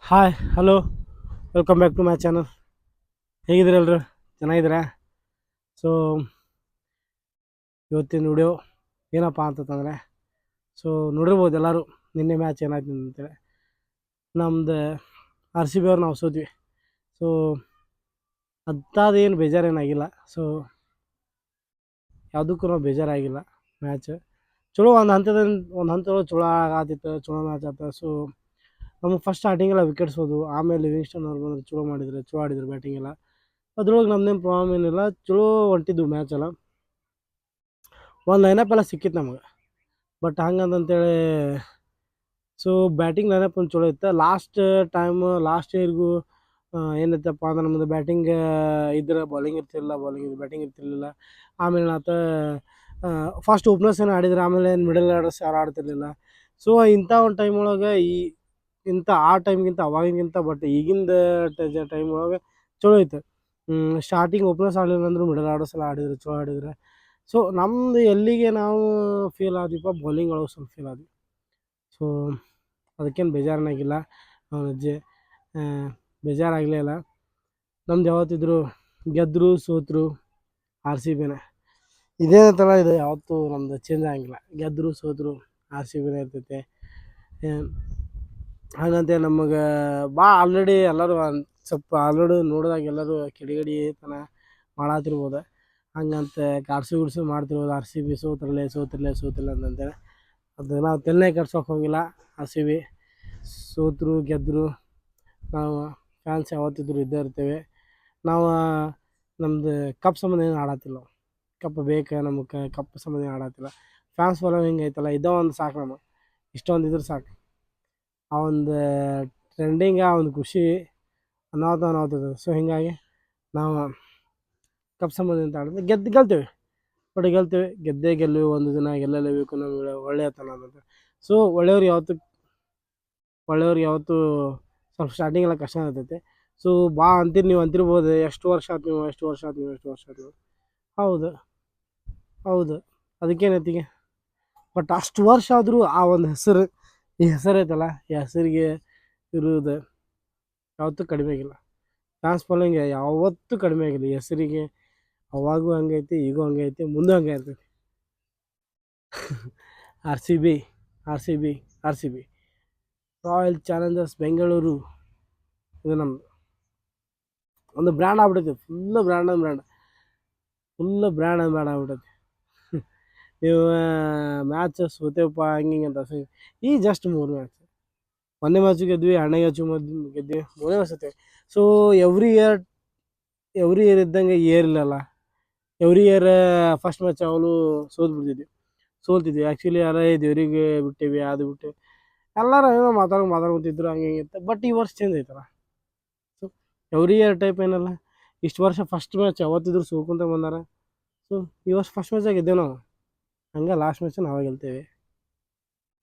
Hi hello welcome back to my channel. ಹೇಗಿದ್ದೀರ ಎಲ್ಲರೂ? ಚೆನ್ನಾಗಿದ್ದೀರಾ? ಸೊ ಇವತ್ತಿನ ವಿಡಿಯೋ ಏನಪ್ಪ ಅಂತಂದರೆ, ಸೊ ನೋಡಿರ್ಬೋದು ಎಲ್ಲರೂ ನಿನ್ನೆ ಮ್ಯಾಚ್ ಏನಾಯ್ತು ಅಂತೇಳಿ. ನಮ್ದು ಆರ್ ಸಿ ಬಿ ಅವ್ರು ನಾವು ಸೋತ್ವಿ. ಸೊ ಅಂಥದ್ದೇನು ಬೇಜಾರೇನಾಗಿಲ್ಲ. ಸೊ ಯಾವುದಕ್ಕೂ ನಾವು ಬೇಜಾರಾಗಿಲ್ಲ. ಮ್ಯಾಚ್ ಚಲೋ ಒಂದು ಹಂತದೊಳಗೆ ಚಲೋ ಆಗತ್ತಿತ್ತು, ಚಲೋ ಮ್ಯಾಚ್ ಆಯ್ತು. ಸೊ ನಮಗೆ ಫಸ್ಟ್ ಸ್ಟಾರ್ಟಿಂಗೆಲ್ಲ ವಿಕೆಟ್ಸ್ ಹೋದವು. ಆಮೇಲೆ ಲಿವಿಂಗ್ಸ್ಟನ್ ಅವ್ರು ಬಂದರು, ಚಲೋ ಆಡಿದ್ರು ಬ್ಯಾಟಿಂಗ್ ಎಲ್ಲ. ಅದ್ರೊಳಗೆ ನಮ್ದೇನು ಪ್ರಾಬ್ಲಮ್ ಏನಿಲ್ಲ, ಚಲೋ ಹೊಂಟಿದ್ವು ಮ್ಯಾಚ್ ಎಲ್ಲ. ಒಂದು ಲೈನಪ್ ಎಲ್ಲ ಸಿಕ್ಕಿತ್ತು ನಮಗೆ. ಬಟ್ ಹಂಗಂತಂತೇಳಿ ಸೊ ಬ್ಯಾಟಿಂಗ್ ಲೈನಪ್ ಒಂದು ಚಲೋ ಇತ್ತು. ಲಾಸ್ಟ್ ಇಯರ್ಗೂ ಏನೈತಪ್ಪ ಅಂದ್ರೆ ನಮ್ಮದು ಬ್ಯಾಟಿಂಗ್ ಇದ್ರೆ ಬಾಲಿಂಗ್ ಬ್ಯಾಟಿಂಗ್ ಇರ್ತಿರ್ಲಿಲ್ಲ. ಆಮೇಲೆ ಆತ ಫಸ್ಟ್ ಓಪನರ್ಸ್ ಏನು ಆಡಿದ್ರು, ಆಮೇಲೆ ಮಿಡಲ್ ಆರ್ಡರ್ಸ್ ಯಾರು ಆಡ್ತಿರ್ಲಿಲ್ಲ. ಸೊ ಇಂಥ ಒಂದು ಟೈಮ್ ಒಳಗೆ ಆ ಟೈಮ್ಗಿಂತ ಅವಾಗಿನಗಿಂತ ಬಟ್ ಈಗಿಂದ ಟೈಮ್ ಒಳಗೆ ಚಲೋ ಐತೆ. ಸ್ಟಾರ್ಟಿಂಗ್ ಓಪನರ್ಸ್ ಆಡಲಿಲ್ಲ ಅಂದರೂ ಮಿಡಲ್ ಆರ್ಡರ್ಸ್ ಎಲ್ಲ ಚಲೋ ಆಡಿದ್ರು. ಸೊ ನಮ್ಮದು ಎಲ್ಲಿಗೆ ನಾವು ಫೇಲ್ ಆದ್ವಿಪ್ಪ, ಬೌಲಿಂಗ್ ಒಳಗೆ ಸ್ವಲ್ಪ ಫೇಲ್ ಆದ್ವಿ. ಸೊ ಅದಕ್ಕೇನು ಬೇಜಾರನ್ನಾಗಿಲ್ಲ, ಬೇಜಾರಾಗಲೇ ಇಲ್ಲ. ನಮ್ದು ಯಾವತ್ತಿದ್ರು ಗೆದ್ದರು ಸೋತರು ಆರ್ ಸಿ ಬಿನೇ. ಇದೇ ಥರ ಇದೆ, ಯಾವತ್ತೂ ನಮ್ದು ಚೇಂಜ್ ಆಗಂಗಿಲ್ಲ. ಗೆದ್ದರು ಸೋತರು ಆರ್ ಸಿ ಬಿನೇ ಇರ್ತೈತೆ. ಹಾಗಂತೆ ನಮಗೆ ಆಲ್ರೆಡಿ ಎಲ್ಲರೂ ಸ್ವಲ್ಪ ಆಲ್ರೆಡಿ ನೋಡಿದಾಗ ಎಲ್ಲರೂ ಕಿಡಿಗೇಡಿತನ ಮಾಡತ್ತಿರ್ಬೋದು. ಹಂಗಂತ ಕಾಡ್ಸು ಮಾಡ್ತಿರ್ಬೋದು. ಆರ್ ಸಿ ಬಿ ಸೋತಿರಲಿ ಅಂತಂತೇಳಿ ಅದು ನಾವು ತಲೆನೇ ಕೆಡ್ಸೋಕೆ ಹೋಗಿಲ್ಲ. ಆರ್ ಸಿ ಬಿ ಸೋತರು ಗೆದ್ದರು ನಾವು ಫ್ಯಾನ್ಸ್ ಯಾವತ್ತಿದ್ರು ಇದ್ದೇ ಇರ್ತೇವೆ. ನಾವು ನಮ್ಮದು ಕಪ್ ಸಂಬಂಧ ಏನು ಆಡತ್ತಿಲ್ಲ. ಕಪ್ ಬೇಕಾ ನಮಗೆ, ಕಪ್ ಸಂಬಂಧ ಏನು ಆಡತ್ತಿಲ್ಲ. ಫ್ಯಾನ್ಸ್ ಫಾಲೋವಿಂಗ್ ಐತಲ್ಲ, ಇದೋ ಒಂದು ಸಾಕು. ನಮಗೆ ಇಷ್ಟೊಂದು ಇದ್ರೆ ಸಾಕು. ಆ ಒಂದು ಟ್ರೆಂಡಿಂಗ್, ಆ ಒಂದು ಖುಷಿ ಅನಾಹುತ. ಸೊ ಹೀಗಾಗಿ ನಾವು ಕಪ್ ಸಂಬಂಧ ಅಂತ ಆಡಿದ್ರೆ ಗೆಲ್ತೇವೆ. ಬಟ್ ಗೆಲ್ಲುವಿ ಒಂದು ದಿನ ಗೆಲ್ಲಲೇಬೇಕು, ನಮಗೆ ಒಳ್ಳೆಯತನ ಅಂತ. ಸೊ ಒಳ್ಳೆಯವ್ರಿಗೆ ಯಾವತ್ತೂ ಸ್ವಲ್ಪ ಸ್ಟಾರ್ಟಿಂಗ್ ಎಲ್ಲ ಕಷ್ಟ ಇರ್ತೈತೆ. ಸೊ ನೀವು ಅಂತಿರ್ಬೋದು, ಎಷ್ಟು ವರ್ಷ ಆಯ್ತು. ಹೌದು ಅದಕ್ಕೇನೈತಿಗೆ. ಬಟ್ ಅಷ್ಟು ವರ್ಷ ಆದರೂ ಆ ಒಂದು ಈ ಹೆಸರು ಐತಲ್ಲ, ಈ ಹೆಸರಿಗೆ ಇರುವುದು ಯಾವತ್ತೂ ಕಡಿಮೆ ಆಗಿಲ್ಲ. ಫ್ಯಾನ್ಸ್ ಫಾಲೋವಿಂಗ್ ಯಾವತ್ತೂ ಕಡಿಮೆ ಆಗಿಲ್ಲ. ಈ ಹೆಸರಿಗೆ ಅವಾಗೂ ಹಂಗೈತಿ, ಈಗೂ ಹಂಗೆ ಐತಿ, ಮುಂದೆ ಹಂಗೆ ಇರ್ತೈತಿ. R C B Royal Challengers Bengaluru, ಇದು ನಮ್ಮದು ಒಂದು ಬ್ರ್ಯಾಂಡ್ ಆಗ್ಬಿಟ್ಟೈತಿ. ಫುಲ್ಲು ಬ್ರ್ಯಾಂಡ್ ಆಗ್ಬಿಟ್ಟೈತಿ. ನೀವು ಮ್ಯಾಚ್ ಸೋತೇವಪ್ಪ ಹಿಂಗೆ ಅಂತ ಈ ಜಸ್ಟ್ 3 ಮ್ಯಾಚ್. ಒಂದನೇ ಮ್ಯಾಚು ಗೆದ್ವಿ, ಎರಡನೇ ಮ್ಯಾಚು ಗೆದ್ವಿ, ಮೂರನೇ ಮ್ಯಾಚ್ ಸೋತೇವೆ. ಸೊ ಎವ್ರಿ ಇಯರ್ ಇದ್ದಂಗೆ ಇಲ್ಲಲ್ಲ. ಎವ್ರಿ ಇಯರ್ ಫಸ್ಟ್ ಮ್ಯಾಚ್ ಅವಳು ಸೋಲ್ತಿದ್ವಿ. ಆ್ಯಕ್ಚುಲಿ ದೇವರಿಗೆ ಬಿಟ್ಟೇವಿ, ಅದು ಬಿಟ್ಟು ಎಲ್ಲರೂ ಏನೋ ಮಾತಾಡ್ಕೊತಿದ್ರು, ಹಂಗೆ ಇತ್ತು. ಬಟ್ ಈ ವರ್ಷ ಚೇಂಜ್ ಐತಲ್ಲ. ಸೊ ಎವ್ರಿ ಇಯರ್ ಟೈಪ್ ಏನಲ್ಲ. ಇಷ್ಟು ವರ್ಷ ಫಸ್ಟ್ ಮ್ಯಾಚ್ ಯಾವತ್ತಿದ್ರು ಸೋಲ್ಕೊಂತ ಬಂದಾರ. ಸೊ ಈ ವರ್ಷ ಫಸ್ಟ್ ಮ್ಯಾಚಾಗ ಗೆದ್ದೇವೆ ನಾವು. ಹಂಗೆ ಲಾಸ್ಟ್ ಮ್ಯಾಚ್ ನಾವೇ ಗೆಲ್ತೇವೆ.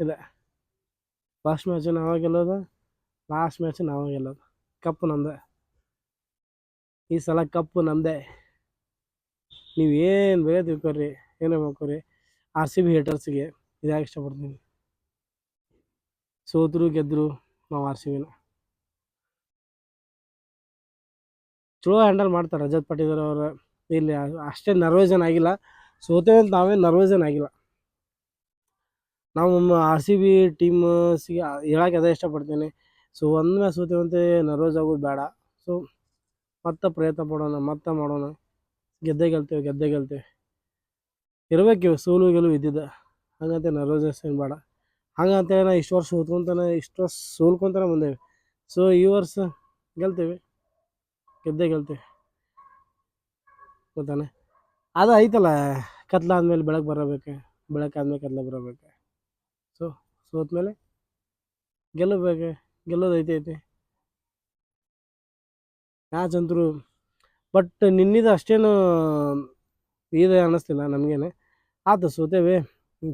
ಇಲ್ಲ, ಫಸ್ಟ್ ಮ್ಯಾಚ್ ನಾವೇ ಗೆಲ್ಲೋದು, ಲಾಸ್ಟ್ ಮ್ಯಾಚ್ ನಾವೇ ಗೆಲ್ಲೋದು. ಕಪ್ಪು ನಮ್ಮದೇ ಈ ಸಲ, ಕಪ್ಪು ನಮ್ಮದೇ. ನೀವೇನು ಬೇಗ ತಿಳ್ಕೊರಿ, ಏನೋ ಮಾಡ್ಕೊರಿ. ಆರ್ ಸಿ ಬಿ ಹೇಟರ್ಸ್ಗೆ ಇದಾಗಿ ಇಷ್ಟಪಡ್ತೀನಿ. ಸೋತರು ಗೆದ್ದರು ನಾವು ಆರ್ ಸಿ ಬಿನ ಚಲೋ ಹ್ಯಾಂಡಲ್ ಮಾಡ್ತಾರೆ ರಜತ್ ಪಾಟೀದಾರ್ ಅವರು. ಇಲ್ಲಿ ಅಷ್ಟೇ ನರ್ವಸ್ ಆಗಿಲ್ಲ. ಸೋತೇವೆ ಅಂತ ನಾವೇ ನರ್ವಸ್ ಆಗಿಲ್ಲ. ನಾವು ಆರ್ ಸಿ ಬಿ ಟೀಮ್ಸಿಗೆ ಹೇಳಕ್ಕೆ ಅದೇ ಇಷ್ಟಪಡ್ತೀನಿ. ಸೊ ಒಂದು ಮ್ಯಾಚ್ ಸೋತೇವಂತೆ ನರ್ವಸ್ ಆಗೋದು ಬೇಡ. ಸೊ ಮತ್ತೆ ಪ್ರಯತ್ನ ಪಡೋಣ, ಮತ್ತೆ ಮಾಡೋಣ. ಗೆದ್ದೇ ಗೆಲ್ತೇವೆ. ಇರಬೇಕು ಸೋಲು ಗೆಲುವು ಇದ್ದಿದ್ದ. ಹಂಗಂತೆ ನರ್ವಸ್ನೆಸ್ ಏನು ಬೇಡ. ಹಂಗಂತೇಳಿ ನಾ ಇಷ್ಟು ವರ್ಷ ಸೋಲ್ಕೊಂತಾನೆ ಬಂದೇವೆ. ಸೊ ಈ ವರ್ಷ ಗೆಲ್ತೇವೆ. ಗೊತ್ತಾನೆ ಅದು ಐತಲ್ಲ, ಕತ್ಲಾದ್ಮೇಲೆ ಬೆಳಕು ಬರಬೇಕು, ಬೆಳಕಾದ್ಮೇಲೆ ಕತ್ಲ ಬರಬೇಕು. ಸೊ ಸೋತ್ಮೇಲೆ ಗೆಲ್ಲೋದು ಐತಿ ಮ್ಯಾಚ್ ಅಂತರೂ. ಬಟ್ ನಿನ್ನಿದು ಅಷ್ಟೇನು ಇದೆ ಅನ್ನಿಸ್ತಿಲ್ಲ ನಮಗೇನೆ. ಆಯ್ತು ಸೋತೇವೆ.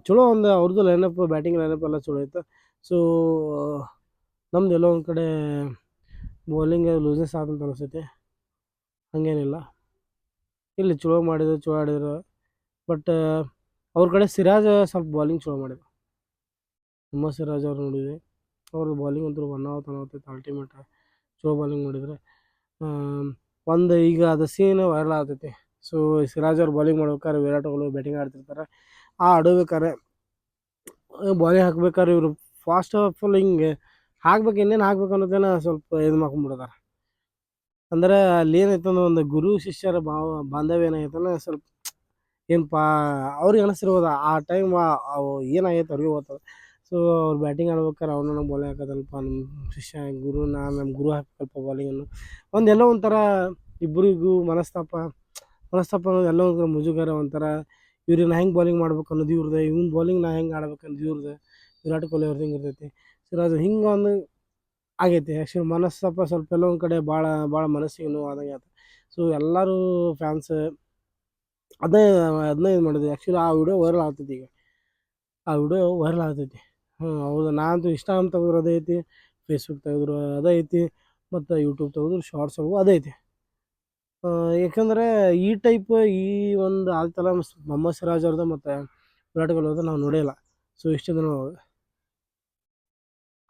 ಚಲೋ ಒಂದು ಅವ್ರದ್ದು ಬ್ಯಾಟಿಂಗ್ ಲೈನಪ್ ಎಲ್ಲ ಚಲೋ ಇತ್ತು. ಸೊ ನಮ್ದು ಎಲ್ಲೋ ಒಂದು ಕಡೆ ಬೌಲಿಂಗ್ ಲೂಸಸ್ ಆದಂತ ಅನಿಸ್ತೈತಿ. ಹಾಗೇನಿಲ್ಲ, ಇಲ್ಲಿ ಚಲೋ ಆಡಿದ್ರು. ಬಟ್ ಅವ್ರ ಕಡೆ ಸಿರಾಜ್ ಸ್ವಲ್ಪ ಬೌಲಿಂಗ್ ಚಲೋ ಮಾಡಿದ್ರು. ಮೊಹಮ್ಮದ್ ಸಿರಾಜ್ ಅವ್ರು ನೋಡಿದ್ವಿ, ಅವ್ರದ್ದು ಬಾಲಿಂಗ್ ಅಂತೂ ಒನ್ ಅಲ್ಟಿಮೇಟ್ ಚಲೋ ಬಾಲಿಂಗ್ ಮಾಡಿದರೆ ಒಂದು ಈಗ ಅದು ಸೀನ್ ವೈರಲ್ ಆಗ್ತೈತಿ. ಸೊ ಸಿರಾಜ್ ಅವ್ರು ಬಾಲಿಂಗ್ ಮಾಡ್ಬೇಕಾದ್ರೆ ವಿರಾಟ್ ಕೊಹ್ಲಿ ಬ್ಯಾಟಿಂಗ್ ಆಡ್ತಿರ್ತಾರೆ. ಆ ಆಡಬೇಕಾರೆ ಬಾಲಿಂಗ್ ಹಾಕ್ಬೇಕಾದ್ರೆ ಇವರು ಫಾಸ್ಟ್ ಫುಲ್ ಹಿಂಗೆ ಹಾಕ್ಬೇಕು, ಇನ್ನೇನು ಹಾಕ್ಬೇಕು ಅನ್ನೋದೇನ ಸ್ವಲ್ಪ ಇದು ಮಾಡ್ಕೊಂಡ್ಬಿಡ್ತಾರೆ. ಅಂದರೆ ಅಲ್ಲಿ ಏನೈತಂದ್ರೆ ಒಂದು ಗುರು ಶಿಷ್ಯರ ಬಾಂಧವ್ಯ ಏನಾಗೈತಂದ್ರೆ ಸ್ವಲ್ಪ ಏನಪ್ಪ ಅವ್ರಿಗೆ ಅನಿಸಿರ್ಬೋದು ಆ ಟೈಮ್ ಅವು ಏನಾಗೈತೆ ಅವ್ರಿಗೆ ಗೊತ್ತದ. ಸೊ ಅವ್ರು ಬ್ಯಾಟಿಂಗ್ ಆಡ್ಬೇಕಾರೆ ಅವ್ನು ನಂಗೆ ಬಾಲಿಂಗ್ ಹಾಕೋದಲ್ಪ ನಮ್ಮ ಶಿಷ್ಯ ಗುರು, ನಮ್ಮ ಗುರು ಹಾಕಲ್ಪ ಬಾಲಿಂಗನ್ನು ಎಲ್ಲೋ ಒಂಥರ ಇಬ್ಬರಿಗೂ ಮನಸ್ತಾಪ ಅನ್ನೋದು ಎಲ್ಲೋ ಒಂಥರ ಮುಜುಗರ, ಒಂಥರ ಇವ್ರಿಗೆ ನಾ ಹೆಂಗೆ ಬಾಲಿಂಗ್ ಮಾಡ್ಬೇಕು ಅನ್ನೋದು ಇವ್ರದ್ದು, ಇವ್ನ ಬಾಲಿಂಗ್ ನಾ ಹೆಂಗೆ ಆಡ್ಬೇಕು ಅನ್ನೋದು ಇವ್ರದ್ದು. ವಿರಾಟ್ ಕೊಹ್ಲಿ ಅವ್ರದ್ದು ಹಿಂಗೆ ಇರ್ತೈತಿ. ಸಿರಾಜ್ ಹಿಂಗೆ ಒಂದು ಆಗೈತಿ. ಆ್ಯಕ್ಚುಲಿ ಮನಸ್ತಾಪ ಸ್ವಲ್ಪ ಎಲ್ಲೋ ಒಂದು ಕಡೆ ಭಾಳ ಮನಸ್ಸಿಗೆ ನೋವು ಆದಂಗೆ ಆಯ್ತು. ಸೊ ಎಲ್ಲರೂ ಫ್ಯಾನ್ಸ್ ಅದನ್ನೇ ಇದು ಮಾಡಿದ್ವಿ. ಆ್ಯಕ್ಚುಲಿ ಆ ವಿಡಿಯೋ ವೈರಲ್ ಆಗ್ತೈತಿ ಈಗ, ಆ ವಿಡಿಯೋ ವೈರಲ್ ಆಗ್ತೈತಿ. ಹೌದು, ನಾನಂತೂ ಇನ್ಸ್ಟಾಗ್ರಾಮ್ ತೆಗೆದ್ರು ಅದೇ ಐತಿ, ಫೇಸ್ಬುಕ್ ತೆಗೆದ್ರು ಅದೇ ಐತಿ, ಮತ್ತು ಯೂಟ್ಯೂಬ್ ತೆಗೆದ್ರು ಶಾರ್ಟ್ಸ್ ಒಳಗೂ ಅದೇ ಐತಿ. ಯಾಕಂದರೆ ಈ ಟೈಪ್ ಈ ಒಂದು ಆಗ್ತಲ್ಲ ಮೊಹಮ್ಮದ್ ಸಿರಾಜ್ ಅವ್ರದ್ದು ಮತ್ತು ವಿರಾಟ್ ಕೊಹ್ಲಿ ಅವ್ರದ್ದು ನಾವು ನೋಡಿಲ್ಲ. ಸೊ ಇಷ್ಟು ದಿನ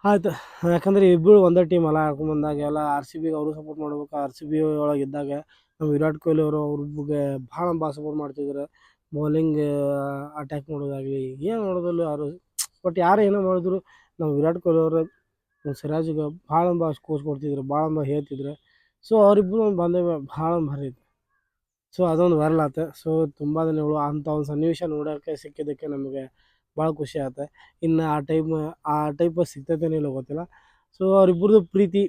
ಆಯ್ತು. ಯಾಕಂದರೆ ಇಬ್ಬರು ಒಂದೇ ಟೀಮ್ ಅಲ್ಲ, ಆಡ್ಕೊಂಡ್ಬಂದಾಗ ಎಲ್ಲ ಆರ್ ಸಿ ಬಿಗೆ ಅವರು ಸಪೋರ್ಟ್ ಮಾಡ್ಬೇಕು. ಆರ್ ಸಿ ಬಿ ಒಳಗೆ ಇದ್ದಾಗ ನಮ್ಮ ವಿರಾಟ್ ಕೊಹ್ಲಿ ಅವರು ಅವ್ರಿಗೆ ಭಾಳ ಸಪೋರ್ಟ್ ಮಾಡ್ತಿದ್ರು. ಬೌಲಿಂಗ್ ಅಟ್ಯಾಕ್ ಮಾಡೋದಾಗಲಿ ಏನು ಮಾಡೋದಿಲ್ಲ ಅವರು. ಬಟ್ ಯಾರು ಏನೋ ಮಾಡಿದ್ರು ನಮ್ಮ ವಿರಾಟ್ ಕೊಹ್ಲಿ ಅವರು ಸಿರಾಜ್ಗೆ ಭಾಳ ಕೋಚ್ ಕೊಡ್ತಿದ್ರು, ಭಾಳ ಹೇಳ್ತಿದ್ರು. ಸೊ ಅವರಿಬ್ಬರು ಒಂದು ಬಾಂಧವ್ಯ ಭಾಳ ಭಾರಿ ಇತ್ತು. ಸೊ ಅದೊಂದು ವೈರಲ್ ಆಯ್ತು. ಸೊ ತುಂಬ ದಿನಗಳು ಅಂಥ ಒಂದು ಸನ್ನಿವೇಶ ನೋಡೋಕ್ಕೆ ಸಿಕ್ಕಿದ್ದಕ್ಕೆ ನಮಗೆ ಭಾಳ ಖುಷಿ ಆಯ್ತು. ಇನ್ನು ಆ ಟೈಪ್ ಸಿಗ್ತೈತೇನೋ ಇಲ್ಲೋ ಗೊತ್ತಿಲ್ಲ. ಸೊ ಅವರಿಬ್ಬರದು ಪ್ರೀತಿ,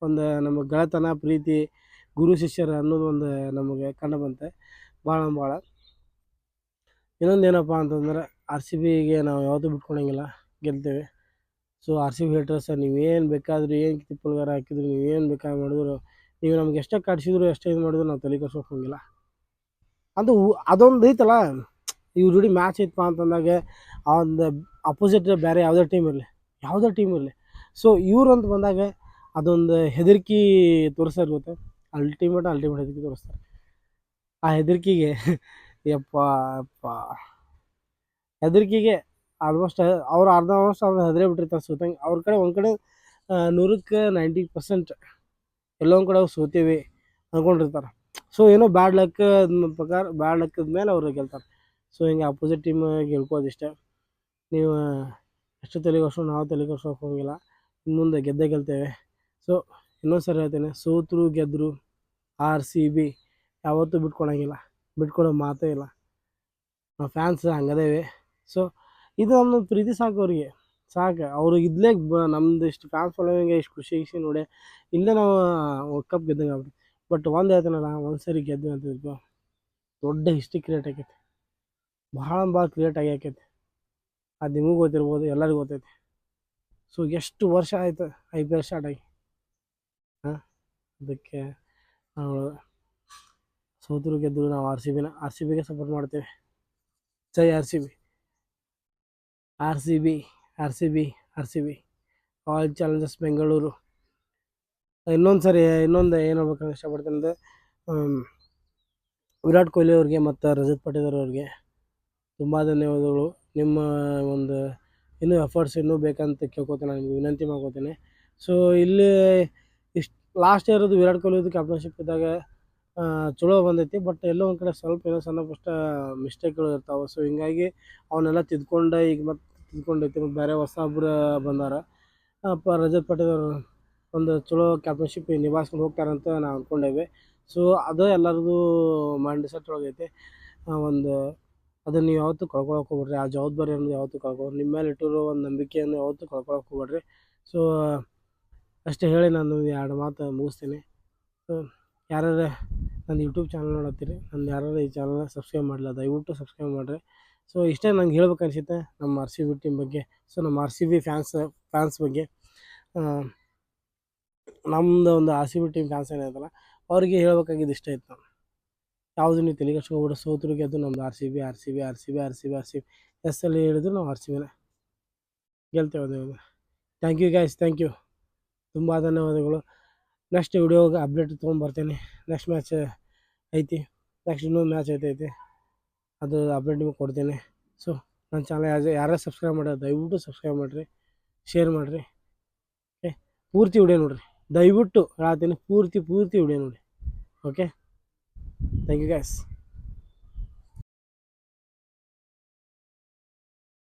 ಒಂದು ನಮ್ಮ ಗೆಳೆತನ, ಪ್ರೀತಿ, ಗುರು ಶಿಷ್ಯರ ಅನ್ನೋದು ಒಂದು ನಮಗೆ ಕಂಡು ಬಂತೆ ಭಾಳ. ಇನ್ನೊಂದು ಏನಪ್ಪ ಅಂತಂದ್ರೆ ಆರ್ ಸಿ ಬಿಗೆ ನಾವು ಯಾವತ್ತೂ ಬಿಟ್ಕೊಳಂಗಿಲ್ಲ, ಗೆಲ್ತೇವೆ. So R C B haters ನೀವೇನು ಬೇಕಾದರೂ ಏನು ತಿಪ್ಪಲ್ಗಾರ ಹಾಕಿದ್ರು, ನೀವೇನು ಬೇಕಾದ್ರೆ ಮಾಡಿದ್ರು, ನೀವು ನಮ್ಗೆ ಎಷ್ಟೇ ಕಾಡಿಸಿದ್ರು ಎಷ್ಟೇ ಇದು ಮಾಡಿದ್ರು ನಾವು ತಲೆ ಕೆಡ್ಸ್ಕೊಳಕ್ಕೆ ಹೋಗಿಲ್ಲ. ಅದು ಅದೊಂದು ಐತಲ್ಲ, ಇವ್ರ ಜೋಡಿ ಮ್ಯಾಚ್ ಐತಪ್ಪ ಅಂತಂದಾಗ ಆ ಒಂದು ಅಪೋಸಿಟ್ ಬೇರೆ ಯಾವುದೇ ಟೀಮ್ ಇರಲಿ, ಸೊ ಇವ್ರು ಅಂತ ಬಂದಾಗ ಅದೊಂದು ಹೆದರಿಕೆ ತೋರಿಸ್ತಾರೆ ಗೊತ್ತಾ, ಅಲ್ಟಿಮೇಟ್ ಹೆದರಿಕೆ ತೋರಿಸ್ತಾರೆ. ಆ ಹೆದರಿಕೆಗೆ ಯಪ್ಪ ಹೆದರಿಕೆಗೆ ಆಲ್ಮೋಸ್ಟ್ ಅವ್ರು ಆಲ್ಮೋಸ್ಟ್ ಹೆದರೇ ಬಿಟ್ಟಿರ್ತಾರೆ ಸೋತಂಗೆ. ಅವ್ರ ಕಡೆ ಒಂದು ಕಡೆ 100ಕ್ಕೆ 90% ಎಲ್ಲೋ ಒಂದು ಕಡೆ ಅವ್ರು ಸೋತೀವಿ ಅಂದ್ಕೊಂಡಿರ್ತಾರೆ. ಸೊ ಏನೋ ಬ್ಯಾಡ್ ಲಕ್ ಪ್ರಕಾರ ಬ್ಯಾಡ್ ಲಕ್ಕದ ಮೇಲೆ ಅವ್ರು ಗೆಲ್ತಾರೆ. ಸೊ ಹಿಂಗೆ ಅಪೋಸಿಟ್ ಟೀಮ್ ಗೆಲ್ಕೋದಿಷ್ಟೇ. ನೀವು ಎಷ್ಟು ತಲೆಗೆ ನಾವು ತಲೆಗೆ ಹೋಗಿಲ್ಲ, ಇನ್ನು ಮುಂದೆ ಗೆಲ್ತೇವೆ. ಸೊ ಇನ್ನೊಂದು ಸರಿ ಹೇಳ್ತೇನೆ, ಸೋತರು ಗೆದ್ದರು ಆರ್ ಸಿ ಬಿ ಯಾವತ್ತೂ ಬಿಟ್ಕೊಡೋ ಮಾತೇ ಇಲ್ಲ. ನಾವು ಫ್ಯಾನ್ಸ್ ಹಂಗದೇವೆ. ಸೊ ಇದು ನಮ್ಮ ಪ್ರೀತಿ ಸಾಕು ಅವ್ರಿಗೆ, ಸಾಕು. ಅವರು ಇದ್ಲೇ ನಮ್ದು ಇಷ್ಟು ಫ್ಯಾನ್ಸ್ ಫಾಲೋವಿಂಗ್ ಇಷ್ಟು ಖುಷಿ ನೋಡಿ ಇಲ್ಲೇ ನಾವು ವರ್ಲ್ಡ್ ಕಪ್ ಗೆದ್ದಂಗೆ ಆಗ್ಬಿಟ್ಟು. ಬಟ್ ಒಂದು ಹೇಳ್ತೀನಲ್ಲ, ಒಂದು ಸರಿ ಗೆದ್ದು ಅಂತ ದೊಡ್ಡ ಹಿಸ್ಟ್ರಿ ಕ್ರಿಯೇಟ್ ಆಕೈತಿ, ಭಾಳ ಕ್ರಿಯೇಟ್ ಆಕೈತಿ. ಅದು ನಿಮಗೂ ಗೊತ್ತಿರ್ಬೋದು, ಎಲ್ಲರಿಗೂ ಗೊತ್ತೈತಿ. ಸೊ ಎಷ್ಟು ವರ್ಷ ಆಯಿತು IPL ಸ್ಟಾರ್ಟ್ ಆಗಿ, ಅದಕ್ಕೆ ನಾವು ಸೋತರು ಗೆದ್ದರು ನಾವು ಆರ್ ಸಿ ಬಿಗೆ ಸಪೋರ್ಟ್ ಮಾಡ್ತೇವೆ. ಜೈ R C B Royal Challengers Bengaluru. ಇನ್ನೊಂದು ಏನು ಹೇಳ್ಬೇಕಂತ ಇಷ್ಟಪಡ್ತೀನಿ ಅಂದರೆ, ವಿರಾಟ್ ಕೊಹ್ಲಿ ಅವ್ರಿಗೆ ಮತ್ತು ರಜತ್ ಪಟೇದಾರ್ ಅವ್ರಿಗೆ ತುಂಬ ಧನ್ಯವಾದಗಳು. ನಿಮ್ಮ ಒಂದು ಇನ್ನೂ ಎಫರ್ಟ್ಸ್ ಇನ್ನೂ ಬೇಕಂತ ಕೇಳ್ಕೊತೀನಿ, ನಿಮಗೆ ವಿನಂತಿ ಮಾಡ್ಕೋತೀನಿ. ಸೊ ಇಲ್ಲಿ ಇಷ್ಟು ಲಾಸ್ಟ್ ಇಯರ್ ವಿರಾಟ್ ಕೊಹ್ಲಿದು ಕ್ಯಾಪ್ಟನ್ಶಿಪ್ ಇದ್ದಾಗ ಚಲೋ ಬಂದೈತಿ. ಬಟ್ ಎಲ್ಲೋ ಒಂದು ಕಡೆ ಸ್ವಲ್ಪ ಏನೋ ಸಣ್ಣ ಪುಟ್ಟ ಮಿಸ್ಟೇಕ್ಗಳು ಇರ್ತಾವೆ. ಸೊ ಹಿಂಗಾಗಿ ಅವನ್ನೆಲ್ಲ ತಿದ್ಕೊಂಡು ಈಗ ಮತ್ತೆ ತಿದ್ಕೊಂಡೈತಿ. ಮತ್ತು ಬೇರೆ ಹೊಸಬ್ರು ಬಂದಾರ. ರಜತ್ ಪಟೇದಾರ್ ಒಂದು ಚಲೋ ಕ್ಯಾಪ್ಟನ್ಶಿಪ್ ನಿಭಾಯಿಸ್ಕೊಂಡು ಹೋಗ್ತಾರಂತ ನಾವು ಅಂದ್ಕೊಂಡೇವೆ. ಸೊ ಅದು ಎಲ್ಲರದು ಮೈಂಡ್ ಸೆಟ್ ಒಳಗೈತೆ. ಒಂದು ಅದನ್ನು ನೀವು ಯಾವತ್ತೂ ಕಳ್ಕೊಳಕ್ಕೆ ಹೋಗ್ಬೇಡ್ರಿ, ಆ ಜವಾಬ್ದಾರಿಯನ್ನು ಯಾವತ್ತೂ ಕಳ್ಕೊಬೇಡ್ರಿ, ನಿಮ್ಮ ಮೇಲೆ ಇಟ್ಟಿರೋ ಒಂದು ನಂಬಿಕೆಯನ್ನು ಯಾವತ್ತೂ ಕಳ್ಕೊಳಕ್ಕೆ ಹೋಗ್ಬೇಡ್ರಿ. ಸೊ ಅಷ್ಟೇ ಹೇಳಿ ನಾನು 2 ಮಾತು ಮುಗಿಸ್ತೀನಿ. ಸೊ ಯಾರು ನನ್ನ ಯೂಟ್ಯೂಬ್ ಚಾನಲ್ ನೋಡತ್ತೀರಿ, ಯಾರು ಈ ಚಾನಲ್ನ ಸಬ್ಸ್ಕ್ರೈಬ್ ಮಾಡಿಲ್ಲ, ದಯವಿಟ್ಟು ಸಬ್ಸ್ಕ್ರೈಬ್ ಮಾಡಿರಿ. ಸೊ ಇಷ್ಟೇ ನಂಗೆ ಹೇಳ್ಬೇಕು ಅನಿಸುತ್ತೆ ನಮ್ಮ ಆರ್ ಸಿ ಬಿ ಟೀಮ್ ಬಗ್ಗೆ. ಸೊ ನಮ್ಮ ಆರ್ ಸಿ ಬಿ ಫ್ಯಾನ್ಸ್ ಬಗ್ಗೆ, ನಮ್ಮದು ಒಂದು R C B team fans ಏನಾಯ್ತಲ್ಲ ಅವ್ರಿಗೆ ಹೇಳ್ಬೇಕಾಗಿದ್ದು ಇಷ್ಟ ಇತ್ತು. ಯಾವುದು ನೀವು ತಲೆ ಕೆಡ್ಸ್ಕೊಬೇಡ್ರಿ, ಸೋತರು ಗೆದ್ದು ನಮ್ದು ಆರ್ ಸಿ ಬಿ ಎಸ್ಸಲ್ಲಿ ಹೇಳಿದ್ರು ನಾವು ಆರ್ ಸಿ ಬಿನೇ ಗೆಲ್ತೇವೆ. Thank you guys, thank you, ತುಂಬ ಧನ್ಯವಾದಗಳು. ನೆಕ್ಸ್ಟ್ ವಿಡಿಯೋಗೆ ಅಪ್ಡೇಟ್ ತೊಗೊಂಬರ್ತೇನೆ. ನೆಕ್ಸ್ಟ್ ಮ್ಯಾಚ್ ಐತಿ, ನೆಕ್ಸ್ಟ್ ಇನ್ನೊಂದು ಮ್ಯಾಚ್ ಐತಿ, ಅದು ಅಪ್ಡೇಟ್ ನಿಮಗೆ ಕೊಡ್ತೇನೆ. ಸೊ ನನ್ನ ಚಾನಲ್ ಯಾರು ಸಬ್ಸ್ಕ್ರೈಬ್ ಮಾಡ್ಯಾರ ದಯವಿಟ್ಟು ಸಬ್ಸ್ಕ್ರೈಬ್ ಮಾಡಿರಿ, ಶೇರ್ ಮಾಡಿರಿ. ಪೂರ್ತಿ ವಿಡಿಯೋ ನೋಡಿರಿ, ದಯವಿಟ್ಟು ಹೇಳ್ತೀನಿ, ಪೂರ್ತಿ ವಿಡಿಯೋ ನೋಡಿ. Okay, thank you guys.